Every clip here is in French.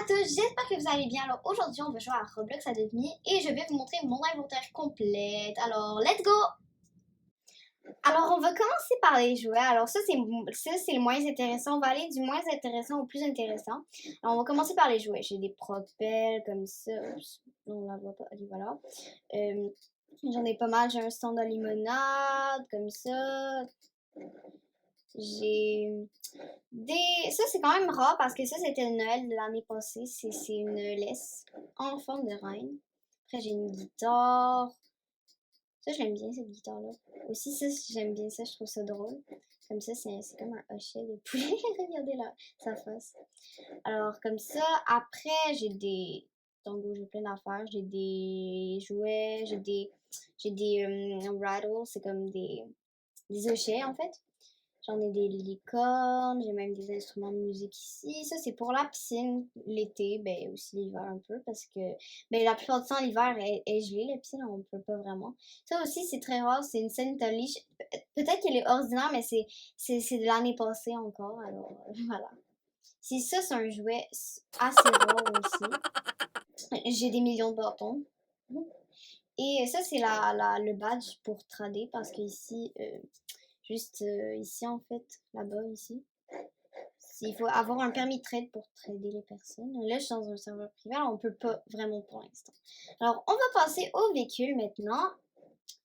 tous, j'espère que vous allez bien. Alors aujourd'hui, on va jouer à Roblox à demi et je vais vous montrer mon inventaire complet. Alors, let's go! Alors, on va commencer par les jouets. Alors, ça, c'est le moins intéressant. On va aller du moins intéressant au plus intéressant. Alors, on va commencer par les jouets. J'ai des propels comme ça. Oups, on la voit pas. Allez, voilà. J'en ai pas mal. J'ai un stand à limonade comme ça. J'ai Ça, c'est quand même rare parce que ça, c'était le Noël de l'année passée. C'est une laisse en forme de reine. Après, j'ai une guitare. Ça, j'aime bien cette guitare-là. Aussi, ça, j'aime bien ça. Je trouve ça drôle. Comme ça, c'est comme un hochet de poulet. Regardez là, sa face. Alors, comme ça, après, j'ai des tangos, j'ai plein d'affaires. J'ai des jouets, j'ai des rattles. C'est comme des hochets, en fait. J'en ai des licornes, j'ai même des instruments de musique ici. Ça, c'est pour la piscine l'été, ben aussi l'hiver un peu, parce que ben, la plupart du temps, l'hiver est gelé, la piscine, on peut pas vraiment. Ça aussi, c'est très rare, c'est une Scentily. Peut-être qu'elle est ordinaire, mais c'est de l'année passée encore, alors voilà. Si ça, c'est un jouet assez rare aussi. J'ai des millions de bâtons. Et ça, c'est le badge pour trader, parce qu'ici, juste ici, en fait, là-bas, ici. Il faut avoir un permis de trade pour trader les personnes. Là, je suis dans un serveur privé, alors on peut pas vraiment pour l'instant. Alors, on va passer au véhicule maintenant.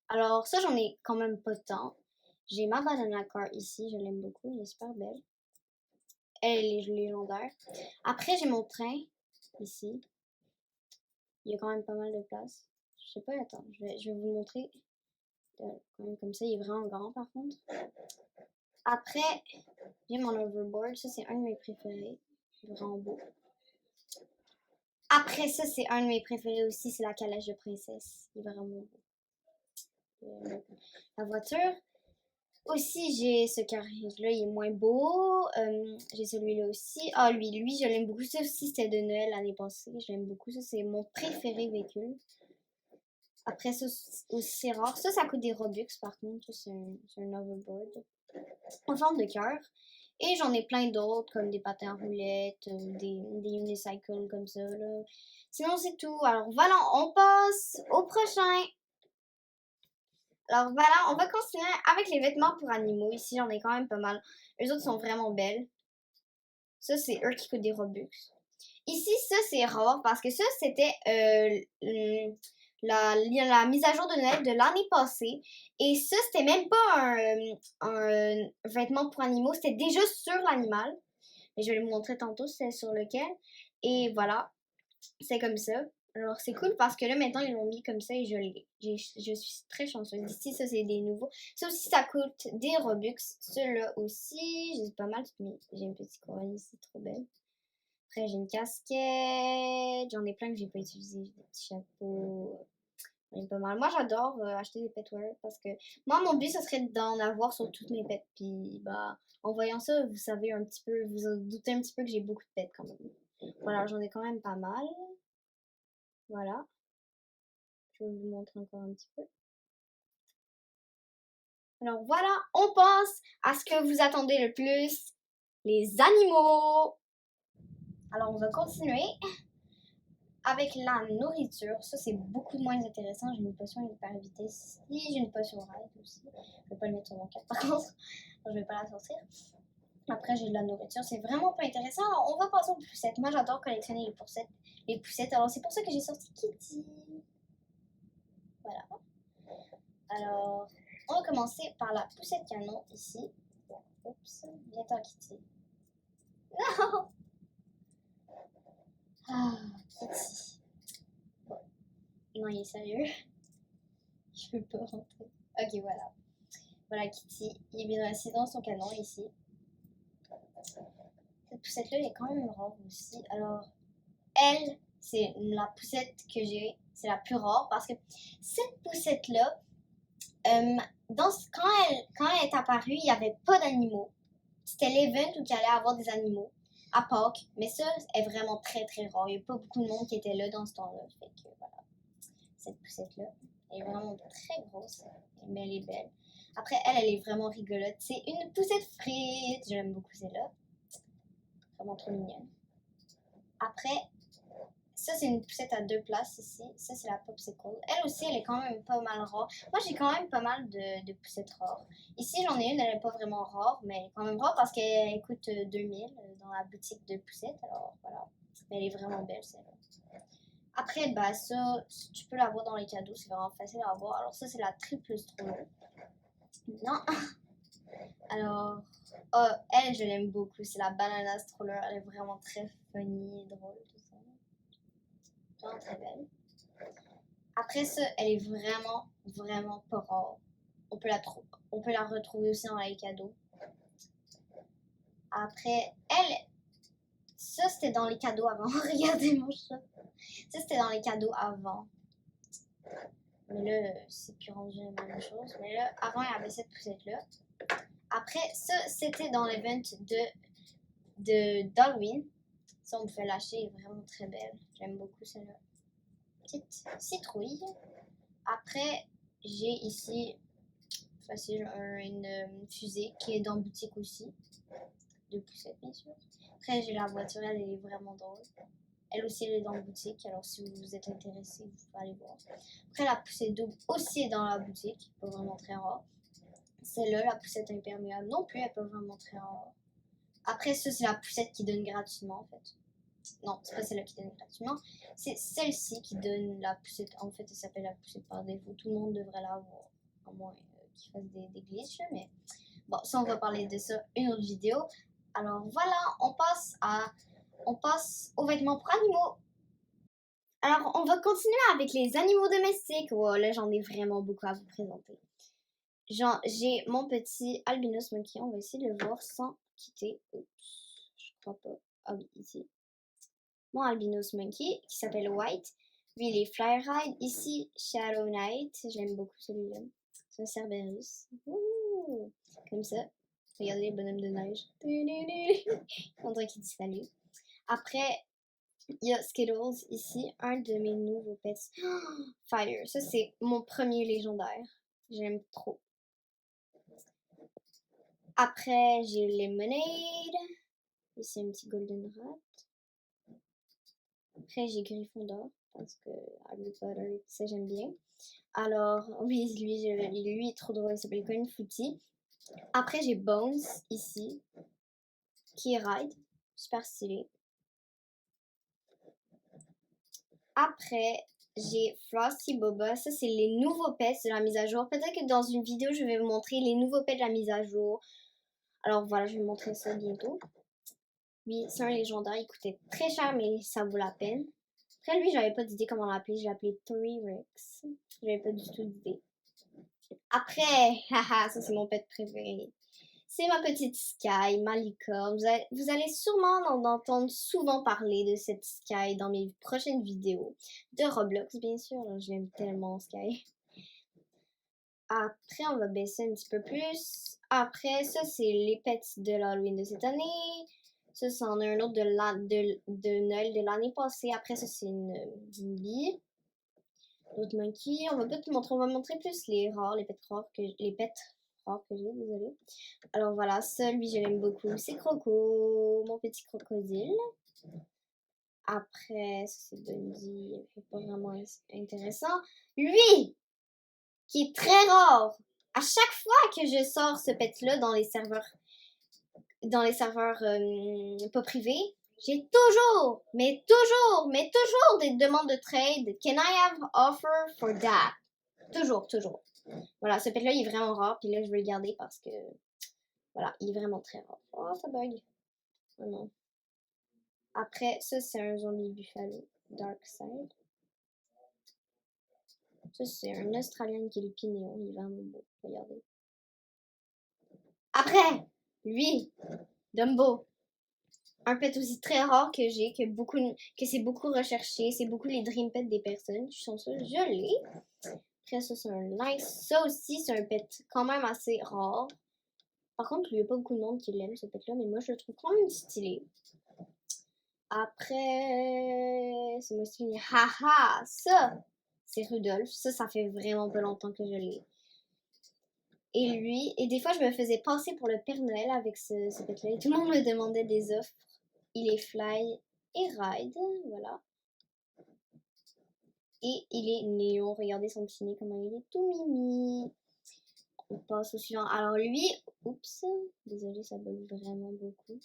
Alors, ça, j'en ai quand même pas tant. J'ai ma banana car ici, je l'aime beaucoup, elle est super belle. Elle est légendaire. Après, j'ai mon train ici. Il y a quand même pas mal de place. Je sais pas, attends, je vais vous montrer. Quand même comme ça, il est vraiment grand par contre. Après, j'ai mon overboard. Ça, c'est un de mes préférés. Vraiment beau. Après ça, c'est un de mes préférés aussi. C'est la calèche de princesse. Il est vraiment beau. La voiture. Aussi, j'ai ce carré-là. Il est moins beau. J'ai celui-là aussi. Ah, lui, je l'aime beaucoup. Ça aussi, c'était de Noël l'année passée. Je l'aime beaucoup. Ça, c'est mon préféré véhicule. Après ça, aussi, c'est rare. Ça coûte des Robux, par contre. Ça, c'est un overboard. En forme de cœur. Et j'en ai plein d'autres, comme des patins à roulettes, des unicycles comme ça, là. Sinon, c'est tout. Alors voilà, on passe au prochain. Alors voilà, on va continuer avec les vêtements pour animaux. Ici, j'en ai quand même pas mal. Les autres sont vraiment belles. Ça, c'est eux qui coûtent des Robux. Ici, ça, c'est rare parce que ça, c'était la mise à jour de Noël de l'année passée. Et ça, c'était même pas un vêtement pour animaux, c'était déjà sur l'animal. Mais je vais le montrer tantôt, c'est sur lequel. Et voilà, c'est comme ça. Alors, c'est cool parce que là, maintenant, ils l'ont mis comme ça et je suis très chanceuse. Ici, ça, c'est des nouveaux. Ça aussi, ça coûte des Robux. Ceux-là aussi, j'ai pas mal. J'ai une petite couronne ici, trop belle. Après, j'ai une casquette. J'en ai plein que j'ai pas utilisé. Des petits chapeaux. J'en ai pas mal. Moi, j'adore acheter des petwear parce que moi, mon but, ce serait d'en avoir sur toutes mes pets. Puis, bah, en voyant ça, vous savez un petit peu, vous doutez un petit peu que j'ai beaucoup de pets quand même. Voilà, j'en ai quand même pas mal. Voilà. Je vais vous montrer encore un petit peu. Alors voilà, on passe à ce que vous attendez le plus, les animaux. Alors, on va continuer avec la nourriture. Ça, c'est beaucoup moins intéressant. J'ai une potion hyper vitesse ici. J'ai une potion ride aussi. Je vais pas le mettre sur mon cap par contre. Je vais pas la sortir. Après, j'ai de la nourriture. C'est vraiment pas intéressant. Alors, on va passer aux poussettes. Moi, j'adore collectionner les poussettes. Alors, c'est pour ça que j'ai sorti Kitty. Voilà. Alors, on va commencer par la poussette canon ici. Oups, viens-t'en Kitty. Non! Ah, Kitty. Bon. Non, il est sérieux. Je peux pas rentrer. Ok, voilà. Voilà Kitty. Il est bien assis dans son canon ici. Cette poussette-là, elle est quand même rare aussi. Alors, elle, c'est la poussette que j'ai. C'est la plus rare parce que cette poussette-là, quand elle est apparue, il n'y avait pas d'animaux. C'était l'event où il allait avoir des animaux à Pâques. Mais ça est vraiment très très rare. Il n'y a pas beaucoup de monde qui était là dans ce temps-là. Fait que voilà. Cette poussette-là, elle est vraiment très grosse. Mais elle est belle. Après, elle est vraiment rigolote. C'est une poussette frite. J'aime beaucoup celle-là. Vraiment trop mignonne. Après, Ça, c'est une poussette à 2 places ici. Ça, c'est la Popsicle. Elle aussi, elle est quand même pas mal rare. Moi, j'ai quand même pas mal de poussettes rares. Ici, j'en ai une, elle est pas vraiment rare, mais elle est quand même rare parce qu'elle coûte 2000 dans la boutique de poussettes. Alors, voilà. Mais elle est vraiment belle, celle-là. Après, bah, ça, tu peux l'avoir dans les cadeaux. C'est vraiment facile à avoir. Alors, ça, c'est la triple stroller. Non. Alors, oh, elle, je l'aime beaucoup. C'est la banana stroller. Elle est vraiment très funny et drôle, tout ça. Vraiment très belle. Après ça, elle est vraiment, vraiment pas rare. On peut la retrouver aussi dans les cadeaux. Après, elle, ça c'était dans les cadeaux avant. Regardez mon chat. Ça c'était dans les cadeaux avant. Mais là, c'est plus rendu la même chose. Mais là, avant, il y avait cette poussette-là. Après, ça, c'était dans l'event d'Halloween. Ça, on pouvait l'acheter. Elle est vraiment très belle. J'aime beaucoup celle-là. Petite citrouille. Après, j'ai ici facile une fusée qui est dans boutique aussi. De poussette, bien sûr. Après, j'ai la voiture, elle est vraiment drôle. Elle aussi, elle est dans boutique. Alors, si vous êtes intéressé, vous pouvez aller voir. Après, la poussette double aussi est dans la boutique. Pas vraiment très rare. Celle-là, la poussette imperméable non plus, elle est pas vraiment très rare. Après, ça, c'est la poussette qui donne gratuitement, en fait. Non, c'est pas celle-là qui donne gratuitement. C'est celle-ci qui donne la poussette. En fait, elle s'appelle la poussette par défaut. Tout le monde devrait l'avoir. À moins qu'ils fassent des glitches, mais bon, ça, on va parler de ça une autre vidéo. Alors voilà, on passe aux vêtements pour animaux. Alors, on va continuer avec les animaux domestiques. Oh, là, j'en ai vraiment beaucoup à vous présenter. J'ai mon petit albinos monkey. On va essayer de le voir sans quitter. Oups, je crois pas. Ah oui, ici. Mon albinos monkey qui s'appelle White. Lui, il est Fly Ride. Ici, Shadow Knight. J'aime beaucoup celui-là. C'est un Cerberus. Ouh, comme ça. Regardez les bonhommes de neige. On dirait qu'il dit salut. Après, il y a Skittles ici, un de mes nouveaux pets. Fire, ça c'est mon premier légendaire. J'aime trop. Après, j'ai Lemonade. Ici, un petit Golden Rat. Après, j'ai Gryffondor, parce que Harry Potter, ça j'aime bien. Alors, oui, lui est trop drôle, il s'appelle Coin Footy. Après, j'ai Bones, ici, qui ride. Super stylé. Après, j'ai Frosty Boba. Ça, c'est les nouveaux pets de la mise à jour. Peut-être que dans une vidéo, je vais vous montrer les nouveaux pets de la mise à jour. Alors voilà, je vais vous montrer ça bientôt. Lui, c'est un légendaire. Il coûtait très cher, mais ça vaut la peine. Après, lui, j'avais pas d'idée comment l'appeler. Je l'appelais Tori Rex. J'avais pas du tout d'idée. Après, haha, ça, c'est mon pet préféré. C'est ma petite Sky, ma licorne. Vous allez sûrement en entendre souvent parler de cette Sky dans mes prochaines vidéos. De Roblox, bien sûr. Je l'aime tellement, Sky. Après, on va baisser un petit peu plus. Après, ça, c'est les pets de l'Halloween de cette année. Ça, c'en est un autre de Noël de l'année passée. Après, ça, c'est une bille. L'autre monkey. On va pas te montrer. On va montrer plus les rares, les pets rares que j'ai, désolé. Alors voilà, ça, lui, je l'aime beaucoup. C'est Croco, mon petit crocodile. Après, ça, c'est Bundy. C'est pas vraiment intéressant. Lui, qui est très rare. À chaque fois que je sors ce pet-là dans les serveurs pas privés, j'ai toujours des demandes de trade. Can I have offer for that? Toujours, toujours. Voilà, ce pet-là, il est vraiment rare. Puis là, je vais le garder parce que, voilà, il est vraiment très rare. Oh, ça bug. Oh non. Après, ça, c'est un zombie buffalo. Dark Side. Ça, c'est un Australien qui est le pinéon. Il est vraiment beau. Regardez. Après, lui, Dumbo. Un pet aussi très rare que j'ai, que c'est beaucoup recherché. C'est beaucoup les dream pets des personnes. Je sens ça, je l'ai. Après, ça, c'est un nice. Ça aussi, c'est un pet quand même assez rare. Par contre, il n'y a pas beaucoup de monde qui l'aime, ce pet-là, mais moi, je le trouve quand même stylé. Après, c'est moi qui haha, ça, c'est Rudolph. Ça fait vraiment pas longtemps que je l'ai. Et lui, et des fois, je me faisais passer pour le Père Noël avec ce pet-là. Et tout le monde me demandait des offres. Il est fly et ride, voilà. et il est néon. Regardez son petit nez, comment il est tout mimi. On passe au suivant. Alors lui, oups, désolée, ça bug vraiment beaucoup.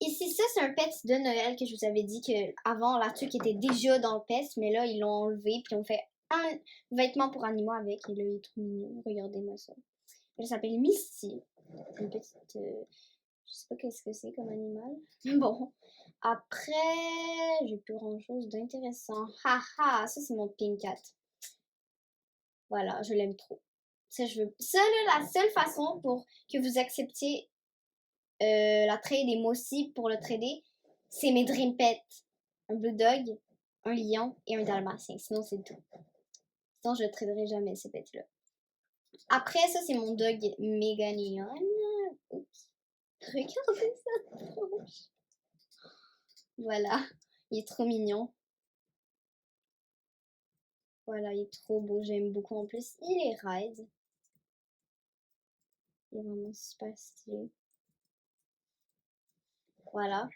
Ici, ça, c'est un pet de Noël que je vous avais dit qu'avant, la tuque était déjà dans le pet, mais là, ils l'ont enlevé, puis on fait un vêtement pour animaux avec, et là, il est trop mignon. Regardez-moi ça. Elle s'appelle Misty. Une petite... je sais pas qu'est-ce que c'est comme animal. Bon. Après, j'ai plus grand-chose d'intéressant. Haha, ça, c'est mon Pink Cat. Voilà, je l'aime trop. Ça, je veux... Ça, là, la seule façon pour que vous acceptiez la trade et moi aussi pour le trader, c'est mes dream pets. Un bulldog, un lion et un dalmatien. Sinon, c'est tout. Sinon, je ne traderai jamais ces pets-là. Après, ça, c'est mon dog Meganion. Oups. Regardez ça. Voilà. Il est trop mignon. Voilà, il est trop beau. J'aime beaucoup. En plus, il est raide. Il est vraiment super stylé. Voilà.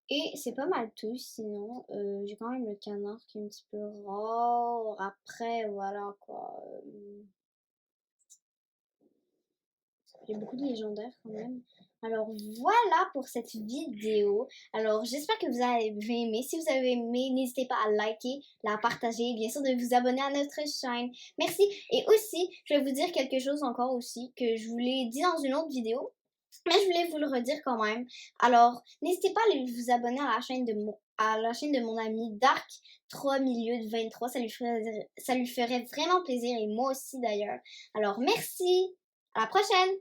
Et c'est pas mal tout, sinon j'ai quand même le canard qui est un petit peu rare. Après, voilà quoi. J'ai beaucoup de légendaires quand même. Alors voilà pour cette vidéo. Alors j'espère que vous avez aimé. Si vous avez aimé, n'hésitez pas à liker, la partager et bien sûr de vous abonner à notre chaîne. Merci. Et aussi, je vais vous dire quelque chose encore aussi que je vous l'ai dit dans une autre vidéo. Mais je voulais vous le redire quand même. Alors, n'hésitez pas à vous abonner à la chaîne de mon ami Dark 3 milieu de 23. Ça lui ferait vraiment plaisir et moi aussi d'ailleurs. Alors, merci. À la prochaine!